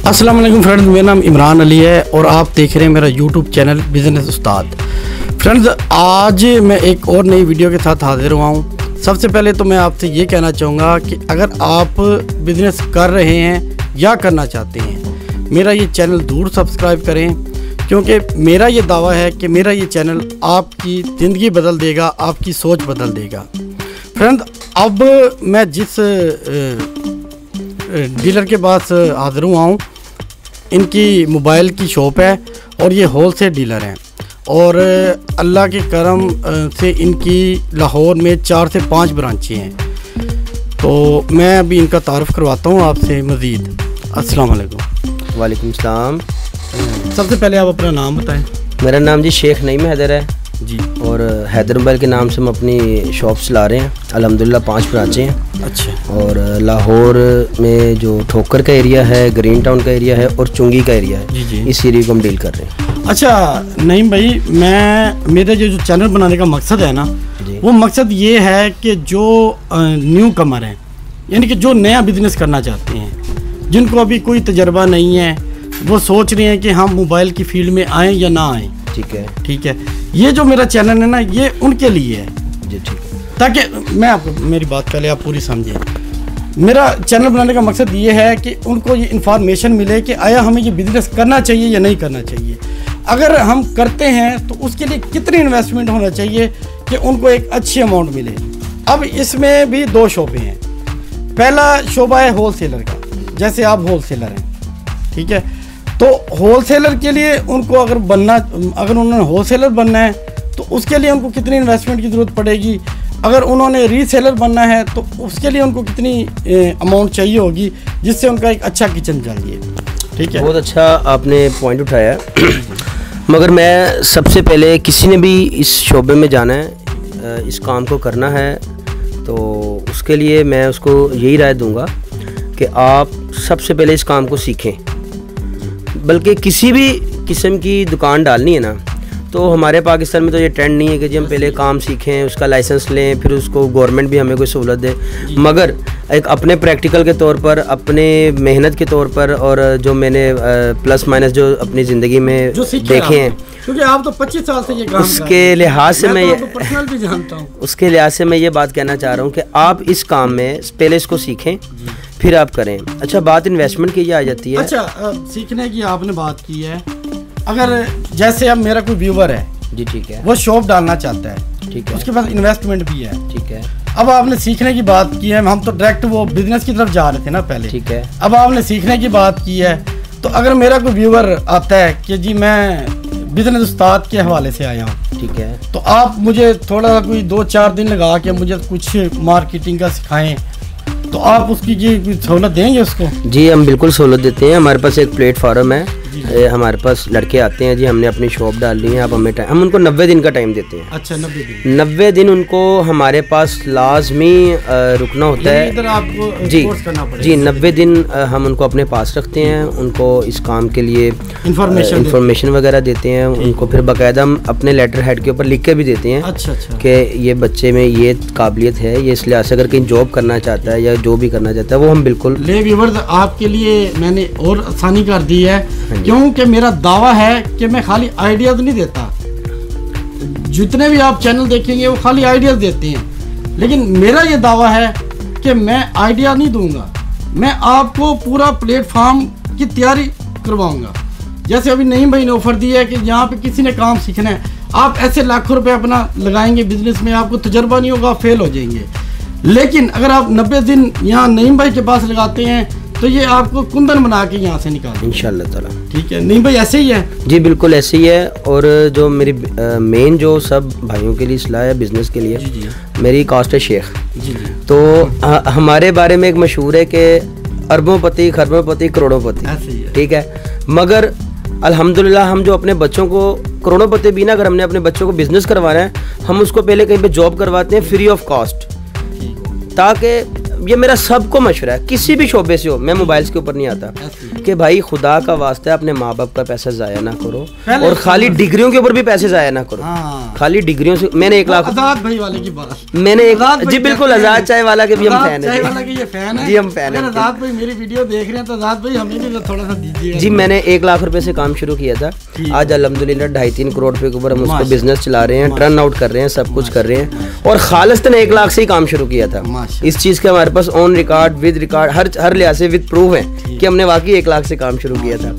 अस्सलाम वालेकुम फ्रेंड्स, मेरा नाम इमरान अली है और आप देख रहे हैं मेरा यूट्यूब चैनल बिज़नेस उस्ताद। फ्रेंड्स, आज मैं एक और नई वीडियो के साथ हाजिर हुआ हूँ। सबसे पहले तो मैं आपसे ये कहना चाहूँगा कि अगर आप बिज़नेस कर रहे हैं या करना चाहते हैं, मेरा ये चैनल ज़रूर सब्सक्राइब करें, क्योंकि मेरा ये दावा है कि मेरा ये चैनल आपकी ज़िंदगी बदल देगा, आपकी सोच बदल देगा। फ्रेंड्स, अब मैं जिस डीलर के पास हाजिर हुआ हूँ, इनकी मोबाइल की शॉप है और ये होलसेल डीलर हैं और अल्लाह के करम से इनकी लाहौर में 4 से 5 ब्रांचें हैं। तो मैं अभी इनका तारुफ करवाता हूँ आपसे मज़ीद। अस्सलाम वालेकुम। वालेकुम सलाम। सबसे पहले आप अपना नाम बताएं। मेरा नाम जी शेख नईम हैदर है जी, और हैदर मोबाइल के नाम से हम अपनी शॉप चला रहे हैं। अल्हम्दुलिल्लाह 5 ब्रांचें हैं। अच्छा। और लाहौर में जो ठोकर का एरिया है, ग्रीन टाउन का एरिया है और चुंगी का एरिया है, जी, इस एरिया को हम डील कर रहे हैं। अच्छा नईम भाई, मेरा जो चैनल बनाने का मकसद है ना, वो मकसद ये है कि जो न्यू कमर हैं, यानी कि जो नया बिज़नेस करना चाहते हैं, जिनको अभी कोई तजर्बा नहीं है, वो सोच रहे हैं कि हम मोबाइल की फील्ड में आएँ या ना आएँ। ठीक है, ये जो मेरा चैनल है ना, ये उनके लिए है जी। ठीक है, ताकि मैं आपको, मेरी बात पहले आप पूरी समझें। मेरा चैनल बनाने का मकसद ये है कि उनको ये इन्फॉर्मेशन मिले कि आया हमें ये बिज़नेस करना चाहिए या नहीं करना चाहिए। अगर हम करते हैं तो उसके लिए कितनी इन्वेस्टमेंट होना चाहिए कि उनको एक अच्छी अमाउंट मिले। अब इसमें भी 2 शोबे हैं। पहला शोबा है होलसेलर का, जैसे आप होलसेलर हैं, ठीक है, तो होलसेलर के लिए उनको अगर उन्होंने होलसेलर बनना है तो उसके लिए उनको कितनी इन्वेस्टमेंट की ज़रूरत पड़ेगी। अगर उन्होंने रीसेलर बनना है तो उसके लिए उनको कितनी अमाउंट चाहिए होगी, जिससे उनका एक अच्छा किचन चल जाए। ठीक है, बहुत अच्छा आपने पॉइंट उठाया। मगर मैं सबसे पहले, किसी ने भी इस शोबे में जाना है, इस काम को करना है, तो उसके लिए मैं उसको यही राय दूंगा कि आप सबसे पहले इस काम को सीखें। बल्कि किसी भी किस्म की दुकान डालनी है ना, तो हमारे पाकिस्तान में तो ये ट्रेंड नहीं है कि जी हम पहले काम सीखें, उसका लाइसेंस लें, फिर उसको गवर्नमेंट भी हमें कोई सहूलत दे। मगर एक अपने प्रैक्टिकल के तौर पर, अपने मेहनत के तौर पर, और जो मैंने प्लस माइनस जो अपनी ज़िंदगी में देखे हैं, क्योंकि आप तो 25 साल से ये काम उसके लिहाज से मैं पर्सनल भी जानता हूँ, उसके लिहाज से मैं ये बात कहना चाह रहा हूँ कि आप इस काम में पहले इसको सीखें, फिर आप करें। अच्छा, बात इन्वेस्टमेंट की आ जाती है। अच्छा, सीखने की आपने बात की है। अगर जैसे अब मेरा कोई व्यूवर है जी, ठीक है, वो शॉप डालना चाहता है, ठीक है, उसके पास इन्वेस्टमेंट भी है, ठीक है। अब आपने सीखने की बात की है, हम तो डायरेक्ट वो बिजनेस की तरफ जा रहे थे ना पहले, ठीक है। अब आपने सीखने की बात की है, तो अगर मेरा कोई व्यूवर आता है कि जी मैं बिजनेस उस्ताद के हवाले से आया हूँ, ठीक है, तो आप मुझे थोड़ा सा कोई 2-4 दिन लगा के मुझे कुछ मार्केटिंग का सिखाएं, तो आप उसकी ये सहूलत देंगे उसको? जी, हम बिल्कुल सहूलत देते हैं। हमारे पास एक प्लेटफॉर्म है, हमारे पास लड़के आते हैं जी, हमने अपनी शॉप डाल ली है, अब हमें हम उनको 90 दिन का टाइम देते हैं। अच्छा, 90 दिन उनको हमारे पास लाजमी रुकना होता है। इधर आपको जी करना पड़ेगा। जी, 90 दिन हम उनको अपने पास रखते हैं, उनको इस काम के लिए इंफॉर्मेशन वगैरह देते हैं, उनको फिर बाकायदा हम अपने लेटर हेड के ऊपर लिख के भी देते हैं। अच्छा कि ये बच्चे में ये काबिलियत है, ये इस लिहाज से अगर कहीं जॉब करना चाहता है या जो भी करना चाहता है, वो हम बिल्कुल व्यूअर्स आपके लिए मैंने और आसानी कर दी है, क्योंकि मेरा दावा है कि मैं खाली आइडियाज नहीं देता। जितने भी आप चैनल देखेंगे वो खाली आइडियाज देते हैं, लेकिन मेरा ये दावा है कि मैं आइडिया नहीं दूंगा, मैं आपको पूरा प्लेटफॉर्म की तैयारी करवाऊंगा। जैसे अभी नईम भाई ने ऑफर दिया है कि यहाँ पे किसी ने काम सीखना है, आप ऐसे लाखों रुपए अपना लगाएंगे बिजनेस में, आपको तजर्बा नहीं होगा, फेल हो जाएंगे। लेकिन अगर आप 90 दिन यहाँ नईम भाई के पास लगाते हैं तो ये आपको कुंदन बना के यहाँ से निकाल इंशाअल्लाह ताला। ठीक है नईम भाई, ऐसे ही है? जी बिल्कुल ऐसे ही है। और जो मेरी मेन जो सब भाइयों के लिए सलाह है बिजनेस के लिए, जी। मेरी कास्ट है शेख। जी। तो हमारे बारे में एक मशहूर है कि अरबोंपति, खरबोंपति, करोड़ोंपति, ठीक है। मगर अल्हम्दुलिल्लाह हम जो अपने बच्चों को, करोड़ोंपति भी ना, अगर हमने अपने बच्चों को बिजनेस करवाना है, हम उसको पहले कहीं पे जॉब करवाते हैं फ्री ऑफ कॉस्ट, ताकि ये मेरा सबको मशवरा है, किसी भी शोबे से हो, मैं मोबाइल्स के ऊपर नहीं आता कि भाई खुदा का वास्ता है अपने माँ बाप का पैसा जाया ना करो और खाली डिग्रियों के ऊपर भी पैसे जाया ना करो। खाली डिग्रियों से मैंने 1 लाख आजाद भाई वाले की बात, मैंने जी बिल्कुल आजाद चाय वाला के भी हम फैन चाय वाला के ये फैन है जी, हम फैन हैं। आजाद भाई मेरी वीडियो देख रहे हैं तो आजाद भाई हमें भी थोड़ा सा दीजिए जी। मैंने 1 लाख रुपए से काम शुरू किया था, आज अल्हम्दुलिल्लाह 2.5-3 करोड़ रुपए के ऊपर हम उसको बिजनेस चला रहे हैं, टर्न आउट कर रहे हैं, सब कुछ कर रहे हैं और खालिस्तन 1 लाख से ही काम शुरू किया था। इस चीज़ के हमारे पास ऑन रिकॉर्ड विद रिकॉर्ड हर लिहाज से विद प्रूफ है कि हमने वाकई 1 लाख से काम शुरू किया था।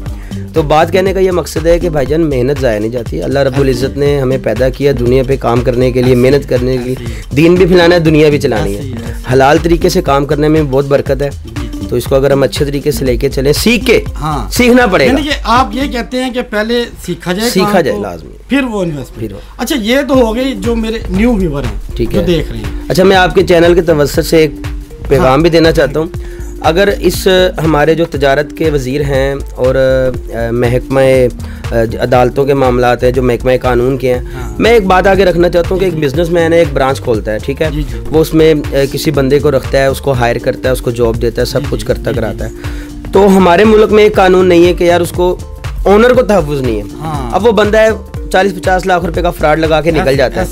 तो बात कहने का ये मकसद है कि भाईजान मेहनत ज़ाया नहीं जाती। अल्लाह रब्बुल इज़्ज़त ने हमें पैदा किया दुनिया पे काम करने के लिए, मेहनत करने के लिए, दीन भी फैलाना है, दुनिया भी चलानी है। हलाल तरीके से काम करने में बहुत बरकत है, तो इसको अगर हम अच्छे तरीके से लेके चलें, सीख के सीखना पड़ेगा। यानी कि आप ये कहते हैं कि पहले सीखा जाए लाजमी, फिर वो इन्वेस्टमेंट हो। अच्छा ये तो हो गई जो मेरे न्यू व्यूअर हैं, ठीक है, देख रहे हैं। अच्छा मैं आपके चैनल के तवज्जुह से एक पैगाम भी देना चाहता हूँ। अगर इस हमारे जो तजारत के वज़ीर हैं और महकमा अदालतों के मामलात हैं, जो महकमा कानून के हैं, मैं एक बात आगे रखना चाहता हूँ कि एक बिज़नेसमैन है, एक ब्रांच खोलता है, ठीक है, वो उसमें किसी बंदे को रखता है, उसको हायर करता है, उसको जॉब देता है, सब कुछ करता कराता है। तो हमारे मुल्क में एक कानून नहीं है कि यार उसको ओनर को तहफ़्फ़ुज़ नहीं है। अब वो बंदा है 40-50 लाख रुपए का फ्रॉड लगा के निकल जाता है,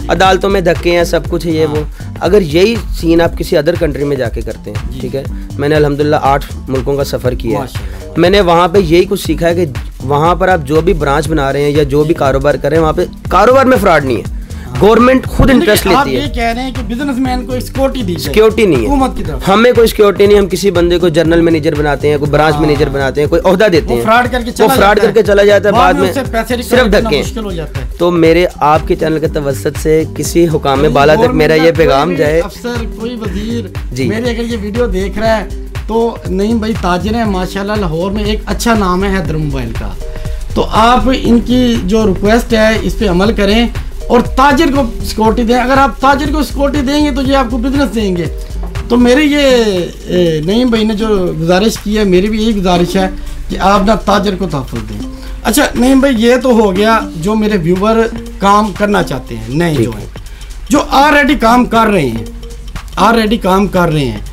अदालतों में धक्के हैं, सब कुछ है ये वो। अगर यही सीन आप किसी अदर कंट्री में जाके करते हैं, ठीक है, मैंने अल्हम्दुलिल्लाह 8 मुल्कों का सफ़र किया है, मैंने वहाँ पे यही कुछ सीखा है कि वहाँ पर आप जो भी ब्रांच बना रहे हैं या जो भी कारोबार कर रहे हैं, वहाँ पे कारोबार में फ्रॉड नहीं है, गवर्नमेंट खुद इंटरेस्ट लेती है। आप ये कह रहे हैं कि बिजनेसमैन को सिक्योरिटी दी जाए। सिक्योरिटी नहीं है हुकूमत की तरफ, हमें कोई सिक्योरिटी नहीं। हम किसी बंदे को जनरल मैनेजर बनाते हैं, कोई ब्रांच मैनेजर बनाते हैं, कोई ओहदा देते हैं, फ्रॉड करके चला जाता है, बाद में सिर्फ धक्के। हो जाता है। तो मेरे आपके चैनल के तवज्जुह से किसी हुकाम बाला तक मेरा ये पैगाम जाए, अफसर कोई वजीर मेरे अगर ये वीडियो देख रहा है तो नहीं भाई, ताजिर है माशाल्लाह, लाहौर में एक अच्छा नाम है हैदर मोबाइल का, तो आप इनकी जो रिक्वेस्ट है इस पे अमल करें और ताजिर को सिक्योरिटी दें। अगर आप ताजिर को सिक्योरिटी देंगे तो ये आपको बिजनेस देंगे। तो मेरी ये नईम भाई ने जो गुजारिश की है, मेरी भी यही गुजारिश है कि आप ना ताजिर को तहफ़्फ़ुज़ दें। अच्छा नईम भाई, ये तो हो गया जो मेरे व्यूवर काम करना चाहते हैं, नए जो हैं, जो ऑलरेडी काम कर रहे हैं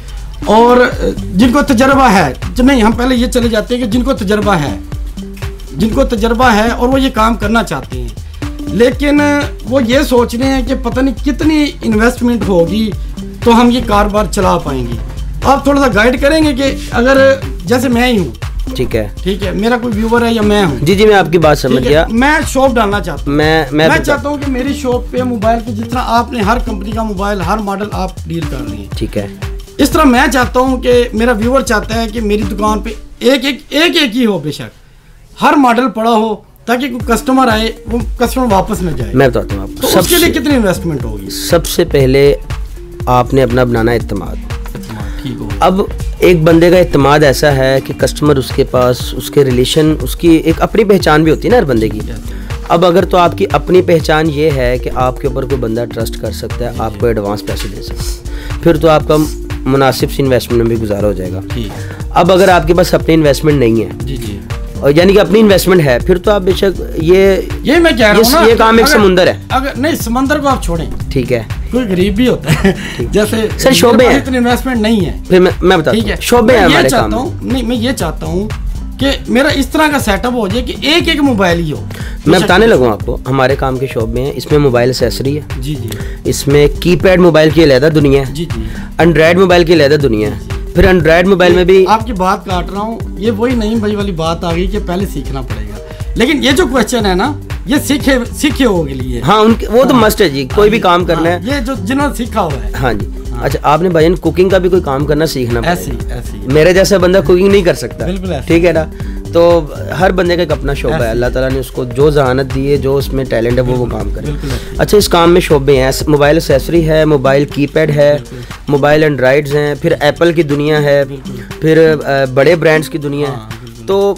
और जिनको तजर्बा है। नहीं, हम पहले ये चले जाते हैं कि जिनको तजर्बा है और वो ये काम करना चाहते हैं, लेकिन वो ये सोच रहे हैं कि पता नहीं कितनी इन्वेस्टमेंट होगी तो हम ये कारोबार चला पाएंगे। आप थोड़ा सा गाइड करेंगे कि अगर जैसे मैं ही हूँ, ठीक है, मेरा कोई व्यूवर है या मैं हूँ, जी मैं आपकी बात समझ गया, मैं शॉप डालना चाहता हूँ, मैं चाहता हूँ कि मेरी शॉप पे मोबाइल के जिस तरह आपने हर कंपनी का मोबाइल, हर मॉडल आप डील कर रहे हैं, ठीक है, इस तरह मैं चाहता हूँ कि मेरा व्यूवर चाहता है कि मेरी दुकान पे एक ही हो, बेशक हर मॉडल पड़ा हो, ताकि कोई कस्टमर आए वो कस्टमर वापस न जाए। मैं बताता हूँ आपको, तो उसके लिए कितनी इन्वेस्टमेंट होगी? सबसे पहले आपने अपना बनाना इत्तेमाद। ठीक हो, अब एक बंदे का इत्तेमाद ऐसा है कि कस्टमर उसके पास, उसके रिलेशन, उसकी एक अपनी पहचान भी होती है ना हर बंदे की। अब अगर तो आपकी अपनी पहचान ये है कि आपके ऊपर कोई बंदा ट्रस्ट कर सकता है, आपको एडवांस पैसे दे सकता है, फिर तो आपका मुनासिब सी इन्वेस्टमेंट में भी गुजारा हो जाएगा। अब अगर आपके पास अपनी इन्वेस्टमेंट नहीं है, और यानी कि अपनी इन्वेस्टमेंट है, फिर तो आप बेशक ये मैं कह रहा हूँ ना, ये काम एक समुंदर है। अगर नहीं, समंदर को आप छोड़ें, ठीक है, कोई गरीब भी होता है, जैसे सर शोबे हैं, इतनी इन्वेस्टमेंट नहीं है, फिर मैं बताता हूँ, शोबे हैं हमारे काम में। नहीं, मैं ये चाहता हूँ कि मेरा इस तरह का सेटअप हो जाए कि एक मोबाइल ही हो। मैं बताने लगूँ आपको, हमारे काम के शॉप में इसमें मोबाइल एसेसरी है, जी, इसमें कीपैड मोबाइल की अलग दुनिया है, एंड्रॉयड मोबाइल की अलग दुनिया है, फिर एंड्रॉयड मोबाइल में भी। आपकी बात काट रहा हूँ, ये वही नहीं भाई वाली बात आ गई कि पहले सीखना पड़ेगा, लेकिन ये जो क्वेश्चन है ना, ये सीखे हो के लिए, हाँ उनके वो तो मस्ट है जी, कोई भी काम करना है, ये जो जिन्होंने सीखा हुआ है। हाँ जी। अच्छा आपने भाईजान कुकिंग का भी कोई काम करना सीखना पड़ेगा, ऐसी मेरे जैसा बंदा कुकिंग नहीं कर सकता, बिल्कुल ठीक है ना। तो हर बंदे का एक अपना शोबा है, अल्लाह ताला ने उसको जो जहानत दी है, जो उसमें टैलेंट है वो काम करे। अच्छा इस काम में शोबे हैं, मोबाइल एसेसरी है, मोबाइल कीपैड है, मोबाइल एंड्रॉइड्स हैं, फिर एप्पल की दुनिया है, फिर बड़े ब्रांड्स की दुनिया है। तो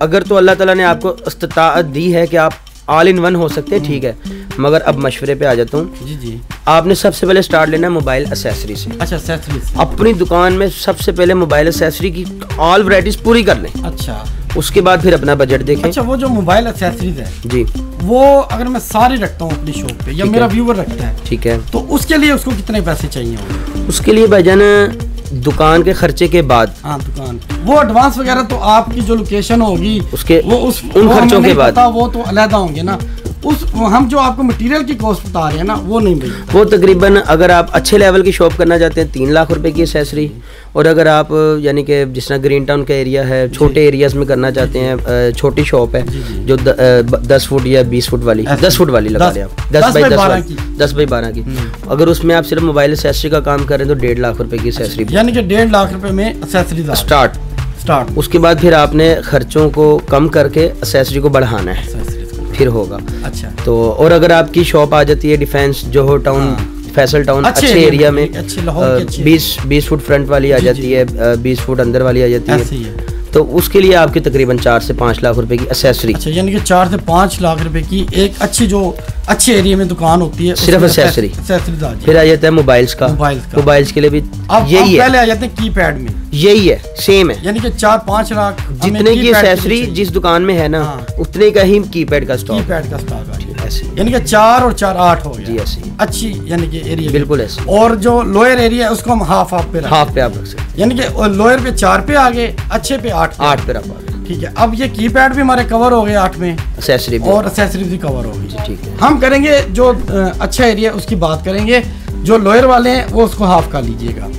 अगर तो अल्लाह ताला ने आपको इस्तिताअत दी है कि आप ऑल इन वन हो सकते हैं, ठीक है, मगर अब मशवरे पे आ जाता हूँ। जी जी। आपने सबसे पहले स्टार्ट लेना है मोबाइल एसेसरी से। अच्छा, एसेसरीज। अपनी दुकान में सबसे पहले मोबाइल एसेसरी की ऑल वैरायटीज पूरी कर लें। अच्छा, उसके बाद फिर अपना बजट देखें। अच्छा, वो जो मोबाइल एसेसरीज है जी, वो अगर मैं सारी रखता हूँ अपनी शॉप पे या मेरा व्यूअर रखता है, ठीक है, तो उसके लिए उसको कितने पैसे चाहिए होंगे? उसके लिए भाईजान दुकान के खर्चे के बाद, हाँ, दुकान वो एडवांस वगैरह तो आपकी जो लोकेशन होगी उसके वो उन खर्चों के बाद वो तो अलग होंगे ना। हम जो आपको मटेरियल की कॉस्ट बता रहे हैं ना, वो नहीं मिलेगी। वो तकरीबन अगर आप अच्छे लेवल की शॉप करना चाहते हैं 3 लाख रुपए की एसेसरी, और अगर आप यानी कि जिस तरह ग्रीन टाउन का एरिया है, छोटे एरियाज में करना चाहते हैं, छोटी शॉप है जो 10 फुट या 20 फुट वाली, 10 फुट वाली लगा लें आप, 10 बाई 12 की, अगर उसमें आप सिर्फ मोबाइल एसेसरी का काम कर रहे हैं तो 1.5 लाख रुपए की एसेसरी, यानी कि 1.5 लाख रुपए में एसेसरी स्टार्ट। उसके बाद फिर आपने खर्चों को कम करके एसेसरी को बढ़ाना है, फिर होगा। अच्छा, तो और अगर आपकी शॉप आ जाती है डिफेंस जोहर टाउन, फैसल टाउन, अच्छे एरिया में 20 फुट फ्रंट वाली आ जाती है, 20 फुट अंदर वाली आ जाती है, तो उसके लिए आपकी तकरीबन 4 से 5 लाख रुपए की एसेसरी। अच्छा, यानी कि 4 से 5 लाख रुपए की एक अच्छी जो अच्छे एरिया में दुकान होती है, सिर्फ एसेसरी। फिर आ जाता है मोबाइल्स का। मोबाइल्स के लिए भी यही है, पहले आ जाते हैं कीपैड में, यही है, सेम है, यानी कि 4-5 लाख जितने की एसेसरी जिस दुकान में है ना, उतने का ही कीपैड का स्टॉक, यानी कि 4 और 4 8 हो गया जी, ऐसी अच्छी, यानी कि एरिया बिल्कुल ऐसी। और जो लोअर एरिया है उसको हम हाफ पे आप रख सकते हैं, यानी कि लोअर पे 4 पे आ गए, अच्छे पे 8 पे आप आ गए। ठीक है, अब ये कीपैड भी हमारे कवर हो गए 8 में, एसेसरी और एसेसरीज भी कवर हो गई। ठीक है, हम करेंगे जो अच्छा एरिया उसकी बात करेंगे, जो लोअर वाले हैं वो उसको हाफ कर लीजिएगा।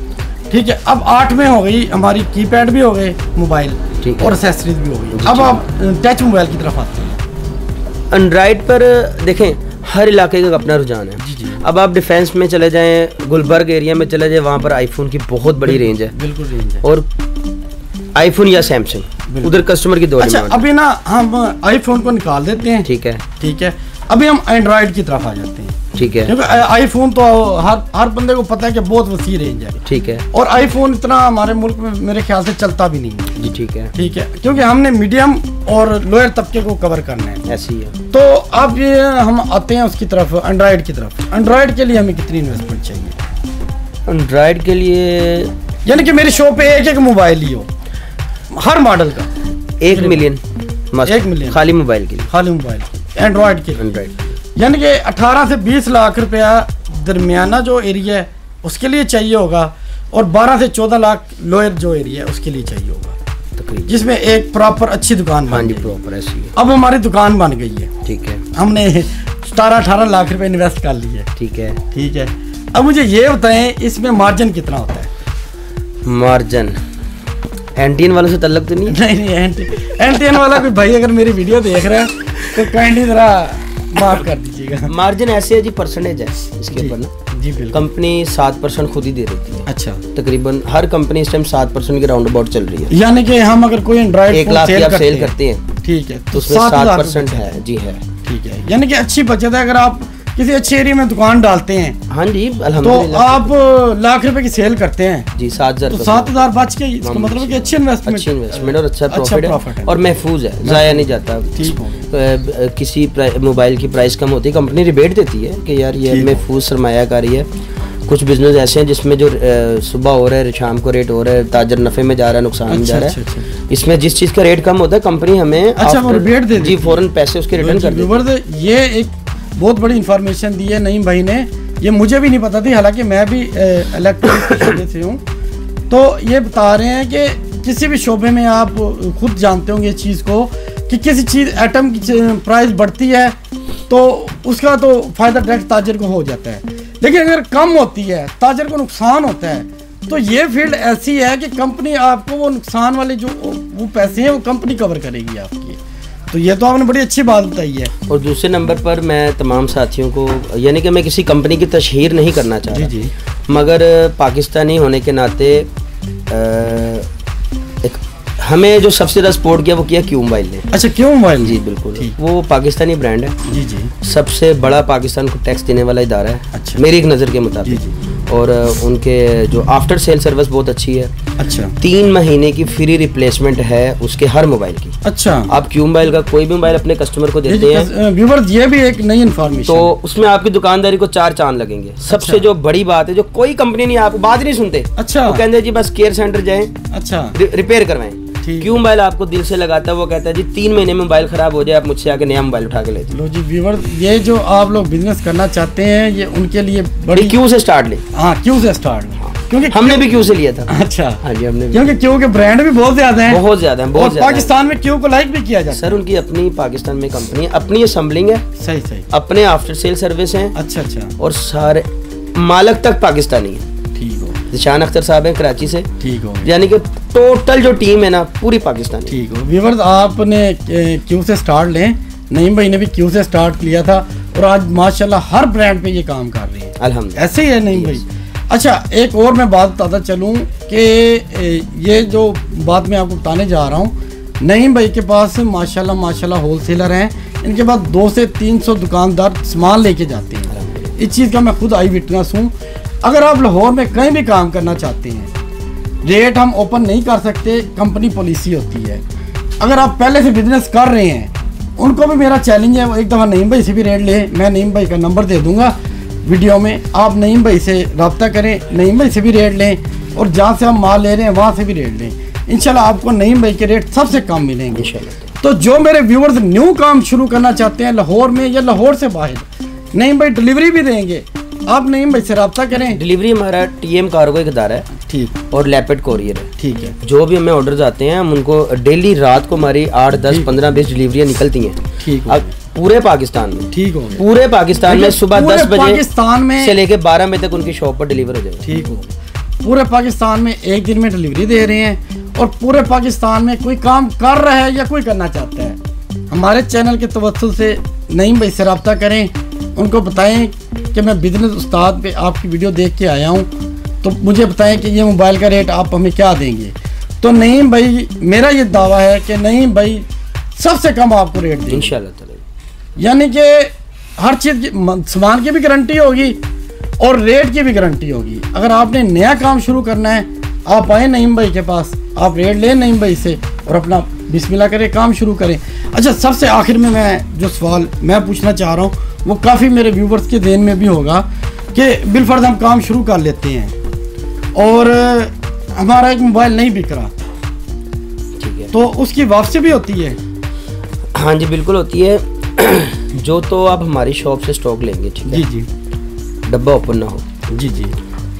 ठीक है, अब 8 में हो गई हमारी, कीपैड भी हो गए मोबाइल और एसेसरीज भी हो गई। अब आप टच मोबाइल की तरफ आते हैं। एंड्रॉइड पर देखें, हर इलाके का अपना रुझान है। अब आप डिफेंस में चले जाएं, गुलबर्ग एरिया में चले जाएं, वहाँ पर आईफोन की बहुत बड़ी रेंज है, बिल्कुल रेंज है, और आईफोन या सैमसंग, उधर कस्टमर की दो। अच्छा, अभी ना हम आईफोन को निकाल देते हैं। ठीक है, ठीक है, अभी हम एंड्रॉइड की तरफ आ जाते हैं। ठीक है, क्योंकि आईफोन तो हर बंदे को पता है कि बहुत वसी रेंज है। ठीक है, और आईफोन इतना हमारे मुल्क में मेरे ख्याल से चलता भी नहीं है जी। ठीक है, ठीक है, क्योंकि हमने मीडियम और लोअर तबके को कवर करना है, ऐसी है। तो अब ये हम आते हैं उसकी तरफ, एंड्रॉइड की तरफ। एंड्रॉइड के लिए हमें कितनी इन्वेस्टमेंट चाहिए? एंड्रॉइड के लिए यानी कि मेरी शॉप पे एक मोबाइल ही हो, हर मॉडल का, 1 मिलियन, 1 मिलियन खाली मोबाइल के लिए, खाली मोबाइल एंड्रॉइड के लिए, यानी कि 18 से 20 लाख रुपया दरमियाना जो एरिया है उसके लिए चाहिए होगा, और 12 से 14 लाख लोअर जो एरिया है उसके लिए चाहिए होगा, जिसमें एक प्रॉपर अच्छी दुकान बन गई। प्रॉपर ऐसी है। अब हमारी दुकान बन गई है। ठीक है, हमने 17-18 लाख रुपए इन्वेस्ट कर लिए। ठीक है, ठीक है, अब मुझे ये बताएं इसमें मार्जिन कितना होता है? मार्जिन एंटीन वालों से तल्लक तो नहीं? नहीं, एंटीन वाला कोई भाई अगर मेरी वीडियो देख रहा है तो काइंडली जरा माफ कर दीजिएगा। मार्जिन ऐसे है जी, परसेंटेज है इसके ऊपर ना जी, बिल्कुल। कंपनी 7% खुद ही दे रही है। अच्छा, तकरीबन हर कंपनी इस टाइम 7% के राउंड अबाउट चल रही है। यानी कि हम अगर कोई एंड्रॉइड 1 लाख की आप सेल करते हैं, ठीक है, तो उसमें 7% है जी, है। ठीक है, यानी कि अच्छी बचत है। अगर आप किसी अच्छे एरिया में दुकान डालते हैं, हाँ जी, तो आप लाख रुपए की सेल करते हैं जी, 7,000, तो 7,000 बच के, इसका मतलब है कि अच्छी इन्वेस्टमेंट और अच्छा प्रॉफिट है, और महफूज है, जाया नहीं जाता। किसी मोबाइल की प्राइस कम होती है, कंपनी रिबेट देती है कि यार ये महफूज सरमायाकारी है। कुछ बिजनेस ऐसे हैं जिसमें जो सुबह हो रहा है, शाम को रेट हो रहा है, ताजर नफे में जा रहा है, नुकसान में जा रहा है। इसमें जिस चीज़ का रेट कम होता है, कंपनी हमें रिबेट दे जी, फौरन पैसे उसके रिटर्न कर देती है। ये एक बहुत बड़ी इंफॉर्मेशन दी है नईम भाई ने, ये मुझे भी नहीं पता थी, हालांकि मैं भी इलेक्ट्रॉनिक के शोबे से हूँ। तो ये बता रहे हैं कि किसी भी शोबे में आप खुद जानते होंगे इस चीज़ को कि किसी चीज़ आइटम की प्राइस बढ़ती है तो उसका तो फ़ायदा डायरेक्ट ताजर को हो जाता है, लेकिन अगर कम होती है ताजर को नुकसान होता है। तो ये फील्ड ऐसी है कि कंपनी आपको वो नुकसान वाले जो वो पैसे हैं वो कंपनी कवर करेगी आपकी। तो ये तो आपने बड़ी अच्छी बात बताई है। और दूसरे नंबर पर मैं तमाम साथियों को, यानी कि मैं किसी कंपनी की तशहीर नहीं करना चाह रहा, जी, मगर पाकिस्तानी होने के नाते हमें जो सबसे ज़्यादा सपोर्ट किया वो किया क्यू मोबाइल ने। अच्छा, क्यू मोबाइल? जी बिल्कुल, वो पाकिस्तानी ब्रांड है जी जी, सबसे बड़ा पाकिस्तान को टैक्स देने वाला इदारा है। अच्छा, मेरी एक नज़र के मुताबिक। और उनके जो आफ्टर सेल सर्विस बहुत अच्छी है। अच्छा, 3 महीने की फ्री रिप्लेसमेंट है उसके हर मोबाइल की। अच्छा, आप क्यू मोबाइल का कोई भी मोबाइल अपने कस्टमर को देते हैं व्यूअर्स, ये भी एक नई इन्फॉर्मेशन, तो उसमें आपकी दुकानदारी को 4 चांद लगेंगे। सबसे जो बड़ी बात है, जो कोई कंपनी नहीं, आप बात नहीं सुनते। अच्छा, वो कहते हैं जी बस केयर सेंटर जाएं, अच्छा, रिपेयर करवाएं। क्यों मोबाइल आपको दिल से लगाता है, वो कहता है जी 3 महीने में मोबाइल खराब हो जाए, आप मुझसे आके नया मोबाइल उठा के ले लो जी। व्यूअर, ये जो आप लोग बिजनेस करना चाहते हैं, ये उनके लिए बड़ी क्यों से स्टार्ट ले। हाँ, क्यों से स्टार्ट ले, क्योंकि हमने भी क्यों से लिया था। अच्छा, हाँ जी, हमने क्योंकि क्यों के ब्रांड भी बहुत ज्यादा हैं, बहुत ज्यादा हैं, बहुत ज्यादा। पाकिस्तान में क्यों को लाइक भी किया जाता है। सर उनकी अपनी पाकिस्तान में कंपनी है, अपनी असेंबलिंग है, सही सही, अपने आफ्टर सेल सर्विस है। अच्छा अच्छा, और सारे मालक तक पाकिस्तानी है। ठीक हो, निशान अख्तर साहब हैं कराची से। ठीक हो, यानी कि टोटल जो टीम है ना पूरी पाकिस्तानी। ठीक हो। व्यूअर्स, आपने क्यों से स्टार्ट लें, नईम भाई ने भी क्यों से स्टार्ट किया था और आज माशाल्लाह हर ब्रांड पे ये काम कर रही है अल्हम्दुलिल्लाह। ऐसे ही है नईम भाई। अच्छा, एक और मैं बात बताता चलूँ कि ये जो बात मैं आपको बताने जा रहा हूँ, नईम भाई के पास माशाल्लाह माशाल्लाह होलसेलर हैं, इनके पास 200 से 300 दुकानदार सामान लेके जाते हैं। इस चीज़ का मैं खुद आई विटनेस हूँ। अगर आप लाहौर में कहीं भी काम करना चाहते हैं, रेट हम ओपन नहीं कर सकते, कंपनी पॉलिसी होती है। अगर आप पहले से बिजनेस कर रहे हैं, उनको भी मेरा चैलेंज है, वो एक दफ़ा नईम भाई से भी रेट लें। मैं नईम भाई का नंबर दे दूंगा वीडियो में, आप नईम भाई से रब्ता करें, नईम भाई से भी रेट लें, और जहाँ से हम माल ले रहे हैं वहाँ से भी रेट लें। इंशाल्लाह आपको नईम भाई के रेट सबसे कम मिलेंगे इंशाल्लाह। तो जो मेरे व्यूअर्स न्यू काम शुरू करना चाहते हैं लाहौर में या लाहौर से बाहर, नईम भाई डिलीवरी भी देंगे, आप नईम भाई से रब्ता करें। डिलीवरी हमारा टीएम कार्गो एक इदारा है, ठीक, और लैपेड कोरियर है, ठीक है। जो भी हमें ऑर्डर्स आते हैं हम उनको डेली रात को हमारी 8, 10, 15, 20 डिलीवरियाँ निकलती हैं। ठीक, अब पूरे पाकिस्तान में, ठीक हो, पूरे पाकिस्तान में सुबह 10 बजे पाकिस्तान में से लेके 12 बजे तक उनकी शॉप पर डिलीवर हो जाएगा। ठीक हो, पूरे पाकिस्तान में एक दिन में डिलीवरी दे रहे हैं, और पूरे पाकिस्तान में कोई काम कर रहा है या कोई करना चाहता है, हमारे चैनल के तवज्जुह से नईम भाई से रब्ता करें, उनको बताएं कि मैं बिजनेस उस्ताद पे आपकी वीडियो देख के आया हूँ, तो मुझे बताएं कि ये मोबाइल का रेट आप हमें क्या देंगे। तो नईम भाई, मेरा ये दावा है कि नईम भाई सबसे कम आपको रेट देंगे इंशाल्लाह। यानी कि हर चीज़ की, सामान की भी गारंटी होगी और रेट की भी गारंटी होगी। अगर आपने नया काम शुरू करना है, आप आए नईम भाई के पास, आप रेट लें नईम भाई से और अपना बिस्मिल्लाह करें, काम शुरू करें। अच्छा, सबसे आखिर में मैं जो सवाल मैं पूछना चाह रहा हूँ, वो काफ़ी मेरे व्यूवर्स के ध्यान में भी होगा कि बिलफर्ज हम काम शुरू कर लेते हैं और हमारा एक मोबाइल नहीं बिक रहा, ठीक है, तो उसकी वापसी भी होती है? हाँ जी, बिल्कुल होती है। जो तो आप हमारी शॉप से स्टॉक लेंगे, ठीक है, जी, डब्बा ओपन ना हो, जी,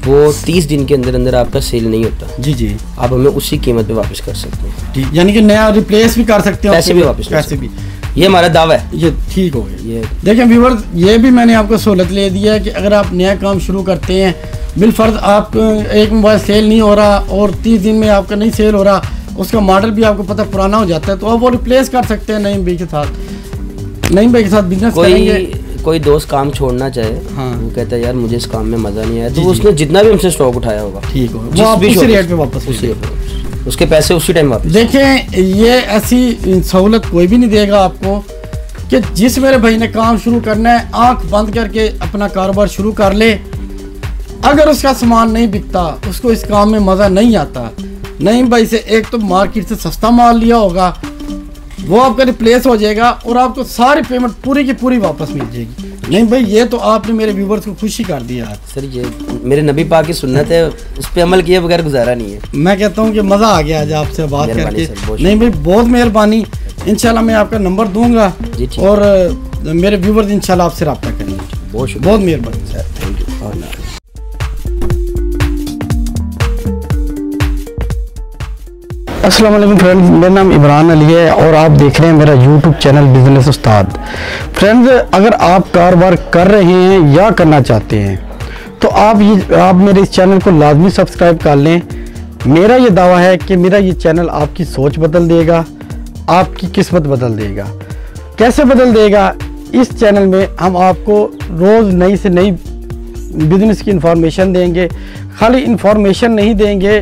वो 30 दिन के अंदर अंदर आपका सेल नहीं होता, जी, आप हमें उसी कीमत पे वापस कर सकते हैं। ठीक, यानी कि नया रिप्लेस भी कर सकते हैं, पैसे भी वापस, पैसे भी, ये हमारा दावा है। ये ठीक हो गया। ये देखें व्यूअर्स, ये भी मैंने आपको सहूलत ले दी है कि अगर आप नया काम शुरू करते हैं, बिलफर्ज आप एक मोबाइल सेल नहीं हो रहा और 30 दिन में आपका नहीं सेल हो रहा, उसका मॉडल भी आपको पता पुराना हो जाता है, तो आप वो रिप्लेस कर सकते हैं नईम भाई के साथ। नईम भाई के साथ बिजनेस करेंगे। कोई दोस्त काम छोड़ना चाहे, हाँ, वो कहता है यार मुझे इस काम में मजा नहीं आया, तो उसने जितना भी हमसे स्टॉक उठाया होगा, ठीक हो, वो आप उसी रेट पे वापस, उसके पैसे उसी टाइम वापस। देखें, ये ऐसी सहूलत कोई भी नहीं देगा आपको कि जिस मेरे भाई ने काम शुरू करना है, आंख बंद करके अपना कारोबार शुरू कर ले। अगर उसका सामान नहीं बिकता, उसको इस काम में मज़ा नहीं आता, नईम भाई से एक तो मार्केट से सस्ता माल लिया होगा, वो आपका रिप्लेस हो जाएगा और आपको सारी पेमेंट पूरी की पूरी वापस मिल जाएगी। नहीं भाई, ये तो आपने मेरे व्यूवर्स को खुशी कर दिया सर। ये मेरे नबी पाक की सुन्नत है, उस पर अमल किए बगैर गुजारा नहीं है। मैं कहता हूँ कि मज़ा आ गया आज आपसे बात करके। नहीं भाई, बहुत मेहरबानी। इंशाल्लाह मैं आपका नंबर दूंगा और मेरे व्यूवर्स इंशाल्लाह आपसे रब्ता करेंगे। बहुत मेहरबानी सर, थैंक यू। अस्सलाम वालेकुम फ्रेंड्स, मेरा नाम इमरान अली है और आप देख रहे हैं मेरा यूट्यूब चैनल बिजनेस उस्ताद। फ्रेंड्स, अगर आप कारोबार कर रहे हैं या करना चाहते हैं तो आप मेरे इस चैनल को लाजमी सब्सक्राइब कर लें। मेरा ये दावा है कि मेरा ये चैनल आपकी सोच बदल देगा, आपकी किस्मत बदल देगा। कैसे बदल देगा? इस चैनल में हम आपको रोज़ नई से नई बिजनेस की इंफॉर्मेशन देंगे। खाली इंफॉर्मेशन नहीं देंगे,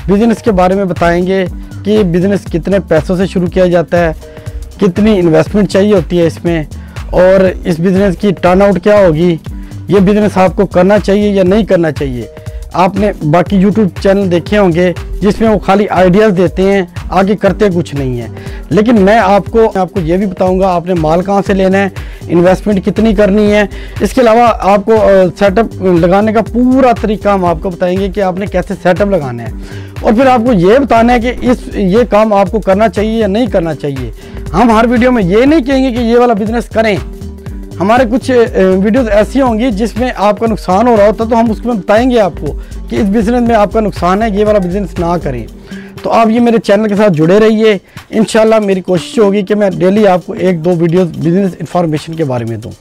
बिजनेस के बारे में बताएंगे कि बिज़नेस कितने पैसों से शुरू किया जाता है, कितनी इन्वेस्टमेंट चाहिए होती है इसमें, और इस बिज़नेस की टर्नआउट क्या होगी, ये बिज़नेस आपको करना चाहिए या नहीं करना चाहिए, आपने बाकी यूट्यूब चैनल देखे होंगे जिसमें वो खाली आइडियाज़ देते हैं, आगे करते कुछ नहीं है। लेकिन मैं आपको ये भी बताऊंगा आपने माल कहाँ से लेना है, इन्वेस्टमेंट कितनी करनी है, इसके अलावा आपको सेटअप लगाने का पूरा तरीका हम आपको बताएंगे कि आपने कैसे सेटअप लगाना है, और फिर आपको ये बताना है कि ये काम आपको करना चाहिए या नहीं करना चाहिए। हम हर वीडियो में ये नहीं कहेंगे कि ये वाला बिज़नेस करें, हमारे कुछ वीडियोस ऐसी होंगी जिसमें आपका नुकसान हो रहा होता तो हम उसमें बताएंगे आपको कि इस बिज़नेस में आपका नुकसान है, ये वाला बिज़नेस ना करें। तो आप ये मेरे चैनल के साथ जुड़े रहिए। इंशाल्लाह मेरी कोशिश होगी कि मैं डेली आपको 1-2 वीडियोस बिज़नेस इंफॉर्मेशन के बारे में दूँ।